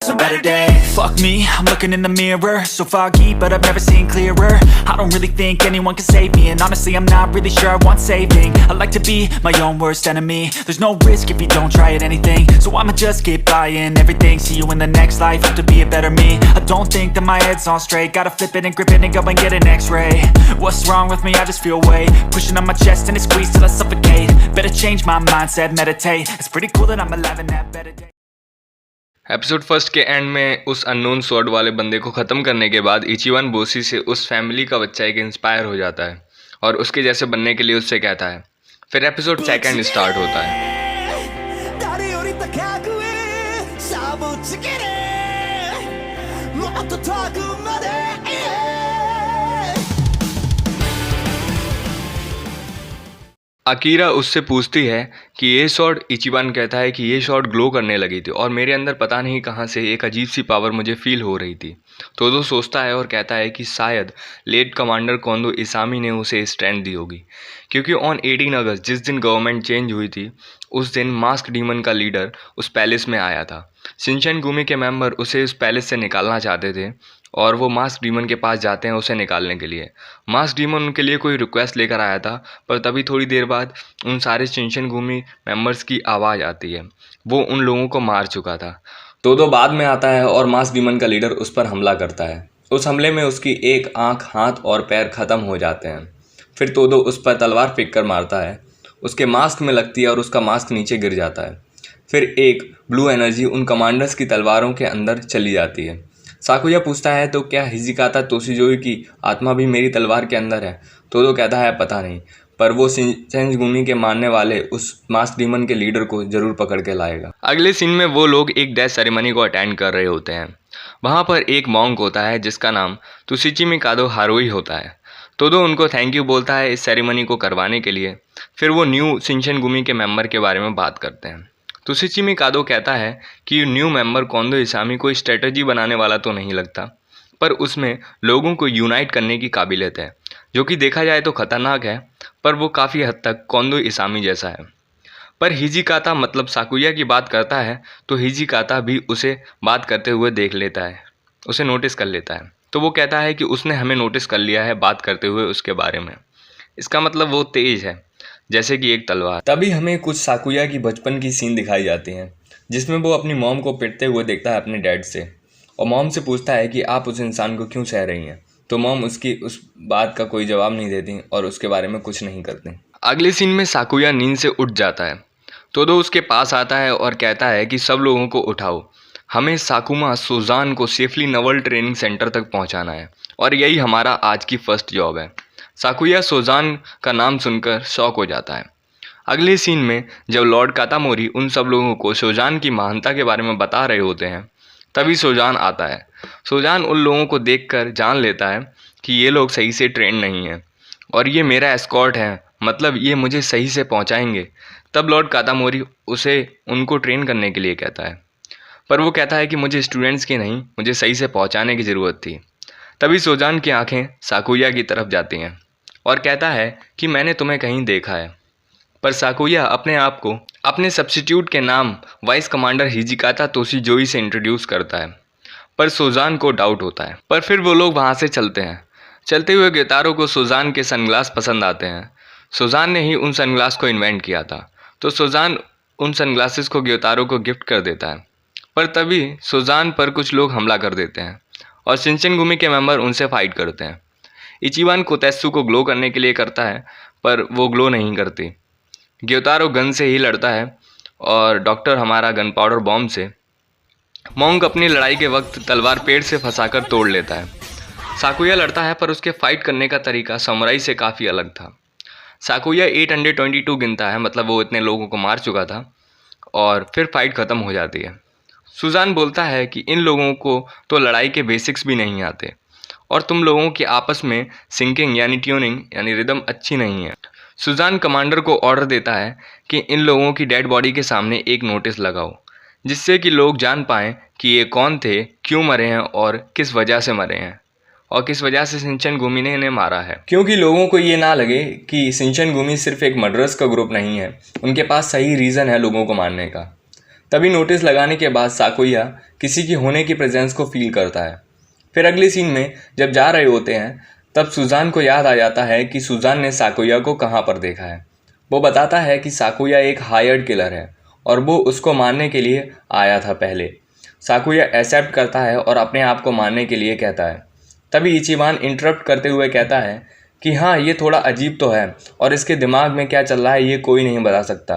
a better day. Fuck me, I'm looking in the mirror, so foggy, but I've never seen clearer. I don't really think anyone can save me, and honestly I'm not really sure I want saving. I like to be my own worst enemy. There's no risk if you don't try at anything, so I'ma just keep buying everything. See you in the next life, hope to be a better me. I don't think that my head's on straight, gotta flip it and grip it and go and get an x-ray. What's wrong with me? I just feel weight pushing on my chest and it squeezes till I suffocate. Better change my mindset, meditate. It's pretty cool that I'm alive and have better days. Episode first के and में उस unknown sword वाले बंदे को ख़त्म करने के बाद इचिवन बोसी से उस फैमिली का बच्चा एक इंस्पायर हो जाता है और उसके जैसे बनने के लिए उससे कहता है। फिर एपिसोड सेकंड स्टार्ट होता है। अकीरा उससे पूछती है कि ये शॉट, इचिवन कहता है कि ये शॉट ग्लो करने लगी थी और मेरे अंदर पता नहीं कहाँ से एक अजीब सी पावर मुझे फील हो रही थी। तो वो सोचता है और कहता है कि शायद लेट कमांडर कोंदो इसामी ने उसे स्ट्रेंथ दी होगी, क्योंकि ऑन 18 अगस्त जिस दिन गवर्नमेंट चेंज हुई थी उस दिन मास्क डीमन का लीडर उस पैलेस में आया था। शिनचैन गुमी के मेंबर उसे उस पैलेस से निकालना चाहते थे और वो मास्क डीमन के पास जाते हैं उसे निकालने के लिए। मास्क डीमन उनके लिए कोई रिक्वेस्ट लेकर आया था, पर तभी थोड़ी देर बाद उन सारे शिनचैन गुमी मेंबर्स की आवाज़ आती है। वो उन लोगों को मार चुका था। तो बाद में आता है और मास्क डीमन का लीडर उस पर हमला करता है। उस हमले में उसकी एक आंख, हाथ और पैर ख़त्म हो जाते हैं। फिर तोदो उस पर तलवार फेंक कर मारता है, उसके मास्क में लगती है और उसका मास्क नीचे गिर जाता है। फिर एक ब्लू एनर्जी उन कमांडर्स की तलवारों के अंदर चली जाती है। साकुया पूछता है तो क्या हिजिकाता तोशिजोई की आत्मा भी मेरी तलवार के अंदर है? तो कहता है पता नहीं, पर वो शिनचैन गुमी के मारने वाले उस मास्क डीमन के लीडर को जरूर पकड़ के लाएगा। अगले सीन में वो लोग एक डेथ सेरेमनी को अटेंड कर रहे होते हैं। वहाँ पर एक मॉन्क होता है जिसका नाम तुशिची मिकादो हारुई होता है। तो उनको थैंक यू बोलता है इस सेरेमनी को करवाने के लिए। फिर वो न्यू शिनचैन गुमी के मेंबर के बारे में बात करते हैं। तुशिची मिकादो कहता है कि न्यू मेंबर कोंदो इसामी कोई स्ट्रेटजी बनाने वाला तो नहीं लगता, पर उसमें लोगों को यूनाइट करने की काबिलियत है, जो कि देखा जाए तो खतरनाक है, पर वो काफ़ी हद तक कोंदो इसामी जैसा है। पर हिजिकाता मतलब साकुया की बात करता है तो हिजिकाता भी उसे बात करते हुए देख लेता है, उसे नोटिस कर लेता है। तो वो कहता है कि उसने हमें नोटिस कर लिया है बात करते हुए उसके बारे में। इसका मतलब वो तेज है जैसे कि एक तलवार। तभी हमें कुछ साकुया की बचपन की सीन दिखाई जाती हैं, जिसमें वो अपनी मॉम को पिटते हुए देखता है अपने डैड से, और मॉम से पूछता है कि आप उस इंसान को क्यों सह रही हैं। तो मॉम उसकी उस बात का कोई जवाब नहीं देती और उसके बारे में कुछ नहीं करती। अगले सीन में साकुया नींद से उठ जाता है। तो उसके पास आता है और कहता है कि सब लोगों को उठाओ, हमें साकुमा सोजान को सेफली नवल ट्रेनिंग सेंटर तक पहुंचाना है और यही हमारा आज की फर्स्ट जॉब है। साकुया सोजान का नाम सुनकर शॉक हो जाता है। अगले सीन में जब लॉर्ड कातामोरी उन सब लोगों को सोजान की महानता के बारे में बता रहे होते हैं, तभी सोजान आता है। सोजान उन लोगों को देखकर जान लेता है कि ये लोग सही से ट्रेन नहीं हैं और ये मेरा एस्कॉर्ट है, मतलब ये मुझे सही से पहुंचाएंगे। तब लॉर्ड कातामोरी उसे उनको ट्रेन करने के लिए कहता है, पर वो कहता है कि मुझे स्टूडेंट्स की नहीं, मुझे सही से पहुंचाने की ज़रूरत थी। तभी सोजान की आंखें साकुया की तरफ जाती हैं और कहता है कि मैंने तुम्हें कहीं देखा है। पर साकुया अपने आप को अपने सब्स्टिट्यूट के नाम वाइस कमांडर हिजिकाता तोशिजोई से इंट्रोड्यूस करता है, पर सोजान को डाउट होता है। पर फिर वो लोग वहाँ से चलते हैं। चलते हुए गितारो को सोजान के सनग्लास पसंद आते हैं। सोजान ने ही उन सनग्लास को इन्वेंट किया था, तो सोजान उन सनग्लासेस को गितारो को गिफ्ट कर देता है। पर तभी सोजान पर कुछ लोग हमला कर देते हैं और शिनचैन गुमी के मेंबर उनसे फाइट करते हैं। इचिवन कोतेत्सु को ग्लो करने के लिए करता है, पर वो ग्लो नहीं करती। ग्योतारो गन से ही लड़ता है और डॉक्टर हमारा गन पाउडर बॉम्ब से। मॉन्क अपनी लड़ाई के वक्त तलवार पेड़ से फंसाकर तोड़ लेता है। साकुया लड़ता है, पर उसके फाइट करने का तरीका समुराई से काफ़ी अलग था। साकुया 822 गिनता है, मतलब वो इतने लोगों को मार चुका था, और फिर फाइट ख़त्म हो जाती है। सुजान बोलता है कि इन लोगों को तो लड़ाई के बेसिक्स भी नहीं आते और तुम लोगों की आपस में सिंकिंग यानी ट्यूनिंग यानी रिदम अच्छी नहीं है। सुजान कमांडर को ऑर्डर देता है कि इन लोगों की डेड बॉडी के सामने एक नोटिस लगाओ, जिससे कि लोग जान पाएँ कि ये कौन थे, क्यों मरे हैं और किस वजह से मरे हैं और किस वजह से शिनचैन गुमी ने इन्हें मारा है। क्योंकि लोगों को ये ना लगे कि शिनचैन गुमी सिर्फ एक मर्डरर्स का ग्रुप नहीं है, उनके पास सही रीज़न है लोगों को मारने का। तभी नोटिस लगाने के बाद साकुया किसी की होने की प्रेजेंस को फील करता है। फिर अगली सीन में जब जा रहे होते हैं तब सुजान को याद आ जाता है कि सुजान ने साकुया को कहाँ पर देखा है। वो बताता है कि साकुया एक हायर्ड किलर है और वो उसको मारने के लिए आया था पहले। साकुया एक्सेप्ट करता है और अपने आप को मारने के लिए कहता है। तभी इचिबान इंटरप्ट करते हुए कहता है कि हाँ, ये थोड़ा अजीब तो है और इसके दिमाग में क्या चल रहा है ये कोई नहीं बता सकता,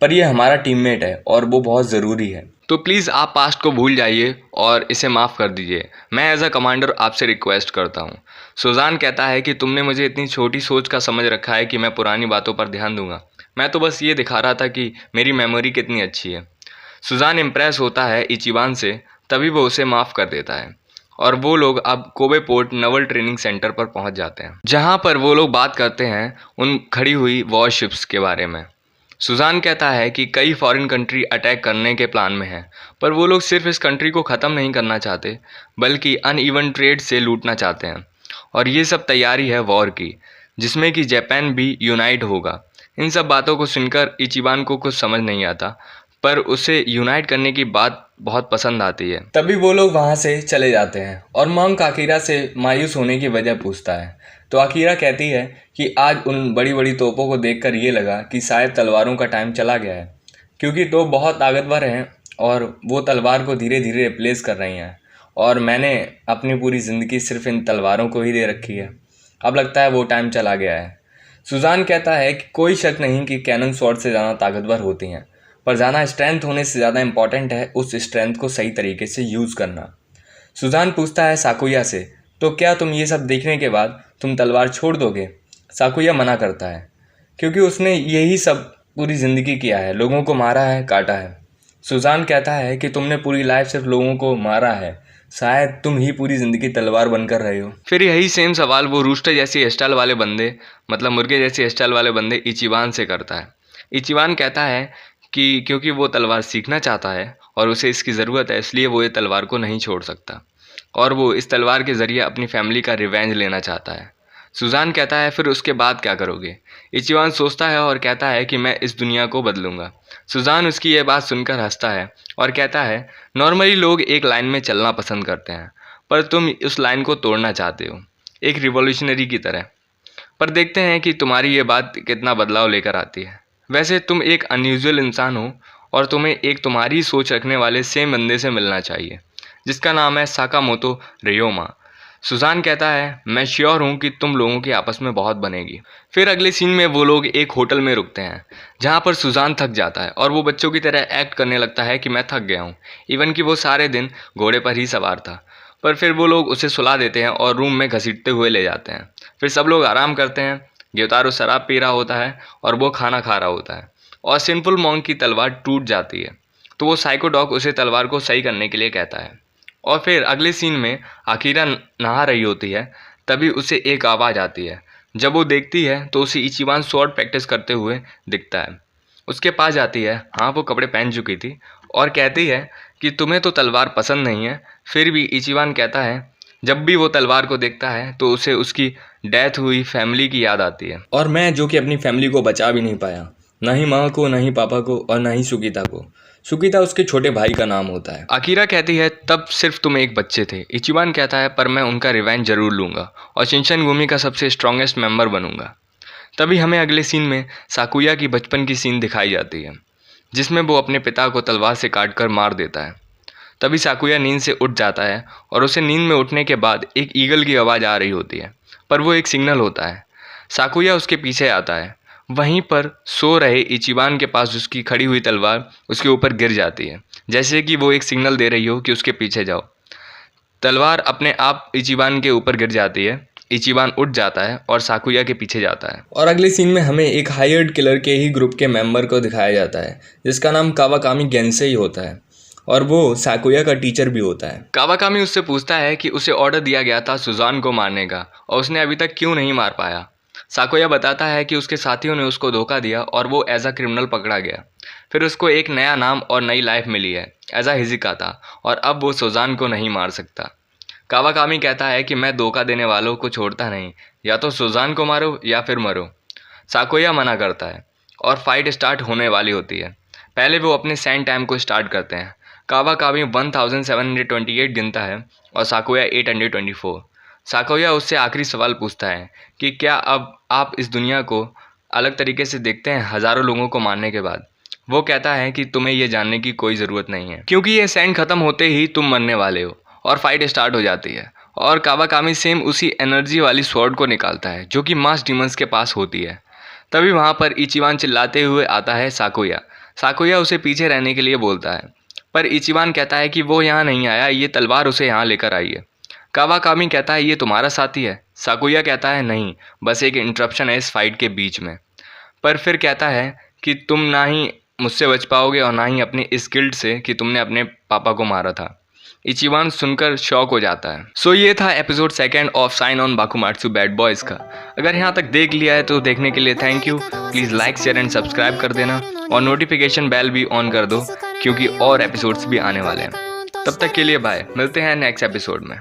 पर ये हमारा टीममेट है और वो बहुत ज़रूरी है। तो प्लीज़ आप पास्ट को भूल जाइए और इसे माफ़ कर दीजिए। मैं एज अ कमांडर आपसे रिक्वेस्ट करता हूँ। सुजान कहता है कि तुमने मुझे इतनी छोटी सोच का समझ रखा है कि मैं पुरानी बातों पर ध्यान दूंगा। मैं तो बस ये दिखा रहा था कि मेरी मेमोरी कितनी अच्छी है। सुजान इम्प्रेस होता है इचिबान से, तभी वो उसे माफ़ कर देता है और वो लोग अब Kobe port Naval training centre पर पहुंच जाते हैं, जहां पर वो लोग बात करते हैं उन खड़ी हुई वॉरशिप्स के बारे में। सुजान कहता है कि कई फॉरेन कंट्री अटैक करने के प्लान में हैं, पर वो लोग सिर्फ इस कंट्री को ख़त्म नहीं करना चाहते बल्कि अनइवन ट्रेड से लूटना चाहते हैं, और ये सब तैयारी है वॉर की, जिसमें कि जापान भी यूनाइट होगा। इन सब बातों को सुनकर इचिबान को कुछ समझ नहीं आता, पर उसे यूनाइट करने की बात बहुत पसंद आती है। तभी वो लोग वहाँ से चले जाते हैं और मॉन्क आकीरा से मायूस होने की वजह पूछता है। तो आकीरा कहती है कि आज उन बड़ी बड़ी तोपों को देखकर ये लगा कि शायद तलवारों का टाइम चला गया है, क्योंकि तोप बहुत ताकतवर हैं और वो तलवार को धीरे धीरे रिप्लेस कर रही हैं, और मैंने अपनी पूरी ज़िंदगी सिर्फ इन तलवारों को ही दे रखी है। अब लगता है वो टाइम चला गया है। सुजान कहता है कि कोई शक नहीं कि कैनन स्वॉर्ड से ज़्यादा ताकतवर होती हैं, पर ज़्यादा स्ट्रेंथ होने से ज़्यादा इम्पॉर्टेंट है उस स्ट्रेंथ को सही तरीके से यूज़ करना। सुजान पूछता है साकुया से, तो क्या तुम ये सब देखने के बाद तुम तलवार छोड़ दोगे? साकुया मना करता है, क्योंकि उसने यही सब पूरी ज़िंदगी किया है, लोगों को मारा है, काटा है। सुजान कहता है कि तुमने पूरी लाइफ सिर्फ लोगों को मारा है, शायद तुम ही पूरी ज़िंदगी तलवार बनकर रहे हो। फिर यही सेम सवाल वो रूस्टर जैसी स्टाइल वाले बंदे, मतलब मुर्गे जैसी स्टाइल वाले बंदे इचिबान से करता है। इचिबान कहता है कि क्योंकि वो तलवार सीखना चाहता है और उसे इसकी ज़रूरत है, इसलिए वो ये तलवार को नहीं छोड़ सकता, और वो इस तलवार के ज़रिए अपनी फैमिली का रिवेंज लेना चाहता है। सुजान कहता है, फिर उसके बाद क्या करोगे? इचिबान सोचता है और कहता है कि मैं इस दुनिया को बदलूंगा। सुजान उसकी यह बात सुनकर हंसता है और कहता है, नॉर्मली लोग एक लाइन में चलना पसंद करते हैं, पर तुम उस लाइन को तोड़ना चाहते हो, एक रिवॉल्यूशनरी की तरह। पर देखते हैं कि तुम्हारी ये बात कितना बदलाव लेकर आती है। वैसे तुम एक अनयूजुअल इंसान हो और तुम्हें एक तुम्हारी सोच रखने वाले सेम बंदे से मिलना चाहिए, जिसका नाम है साकामोतो रियोमा। सुजान कहता है, मैं श्योर हूँ कि तुम लोगों की आपस में बहुत बनेगी। फिर अगले सीन में वो लोग एक होटल में रुकते हैं, जहाँ पर सुजान थक जाता है और वो बच्चों की तरह एक्ट करने लगता है कि मैं थक गया हूँ, इवन कि वो सारे दिन घोड़े पर ही सवार था। पर फिर वो लोग उसे सुला देते हैं और रूम में घसीटते हुए ले जाते हैं। फिर सब लोग आराम करते हैं। ग्योतारो शराब पी रहा होता है और वो खाना खा रहा होता है, और सिंपल मॉन्क की तलवार टूट जाती है, तो वो साइको डॉग उसे तलवार को सही करने के लिए कहता है। और फिर अगले सीन में आकीरा नहा रही होती है, तभी उसे एक आवाज़ आती है। जब वो देखती है तो उसे इचिबान स्वॉर्ड प्रैक्टिस करते हुए दिखता है। उसके पास जाती है, हाँ वो कपड़े पहन चुकी थी, और कहती है कि तुम्हें तो तलवार पसंद नहीं है। फिर भी इचिबान कहता है, जब भी वो तलवार को देखता है तो उसे उसकी डेथ हुई फैमिली की याद आती है, और मैं जो कि अपनी फैमिली को बचा भी नहीं पाया, ना ही माँ को, ना ही पापा को, और ना ही सुकीता को। सुकीता उसके छोटे भाई का नाम होता है। आकीरा कहती है, तब सिर्फ तुम एक बच्चे थे। इचिबान कहता है, पर मैं उनका रिवेंज जरूर लूँगा और शिनचैनगुमी का सबसे स्ट्रॉन्गेस्ट मेंबर बनूंगा। तभी हमें अगले सीन में साकुया की बचपन की सीन दिखाई जाती है, जिसमें वो अपने पिता को तलवार से काटकर मार देता है। तभी साकुया नींद से उठ जाता है और उसे नींद में उठने के बाद एक ईगल की आवाज़ आ रही होती है, पर वो एक सिग्नल होता है। साकुया उसके पीछे आता है। वहीं पर सो रहे इचिबान के पास उसकी खड़ी हुई तलवार उसके ऊपर गिर जाती है, जैसे कि वो एक सिग्नल दे रही हो कि उसके पीछे जाओ। तलवार अपने आप इचिबान के ऊपर गिर जाती है। इचिबान उठ जाता है और साकुया के पीछे जाता है। और अगले सीन में हमें एक हायर्ड किलर के ही ग्रुप के मेंबर को दिखाया जाता है, जिसका नाम कावाकामी गेंसेई होता है, और वो साकुया का टीचर भी होता है। कावाकामी उससे पूछता है कि उसे ऑर्डर दिया गया था सुजान को मारने का, और उसने अभी तक क्यों नहीं मार पाया। साकुया बताता है कि उसके साथियों ने उसको धोखा दिया और वो एज अ क्रिमिनल पकड़ा गया। फिर उसको एक नया नाम और नई लाइफ मिली है एज अ हिजिकाता, और अब वो सुजान को नहीं मार सकता। कावाकामी कहता है कि मैं धोखा देने वालों को छोड़ता नहीं, या तो सुजान को मारो या फिर मरो। साकुया मना करता है और फाइट स्टार्ट होने वाली होती है। पहले वो अपने सेंड टाइम को स्टार्ट करते हैं। कावाकामी 1728 गिनता है और साकुया 824। साकुया उससे आखिरी सवाल पूछता है कि क्या अब आप इस दुनिया को अलग तरीके से देखते हैं हज़ारों लोगों को मारने के बाद। वो कहता है कि तुम्हें ये जानने की कोई ज़रूरत नहीं है, क्योंकि ये सेंड ख़त्म होते ही तुम मरने वाले हो और फाइट स्टार्ट हो जाती है। और कावाकामी सेम उसी एनर्जी वाली स्वॉर्ड को निकालता है जो कि मास डीमंस के पास होती है। तभी वहाँ पर इचिबान चिल्लाते हुए आता है साकुया। साकुया उसे पीछे रहने के लिए बोलता है, पर इचिबान कहता है कि वो यहाँ नहीं आया, ये तलवार उसे यहाँ लेकर आई है। कावाकामी कहता है ये तुम्हारा साथी है। साकुया कहता है नहीं, बस एक इंटरप्शन है इस फाइट के बीच में। पर फिर कहता है कि तुम ना ही मुझसे बच पाओगे और ना ही अपने इस गिल्ट से कि तुमने अपने पापा को मारा था। इचिबान सुनकर शॉक हो जाता है। सो ये था episode 2 of sign on Bakumatsu bad boys का। अगर यहाँ तक देख लिया है तो देखने के लिए thank you. Please like share and subscribe कर देना और नोटिफिकेशन बेल भी ऑन कर दो, क्योंकि और एपिसोड्स भी आने वाले हैं। तब तक के लिए बाय, मिलते हैं नेक्स्ट एपिसोड में।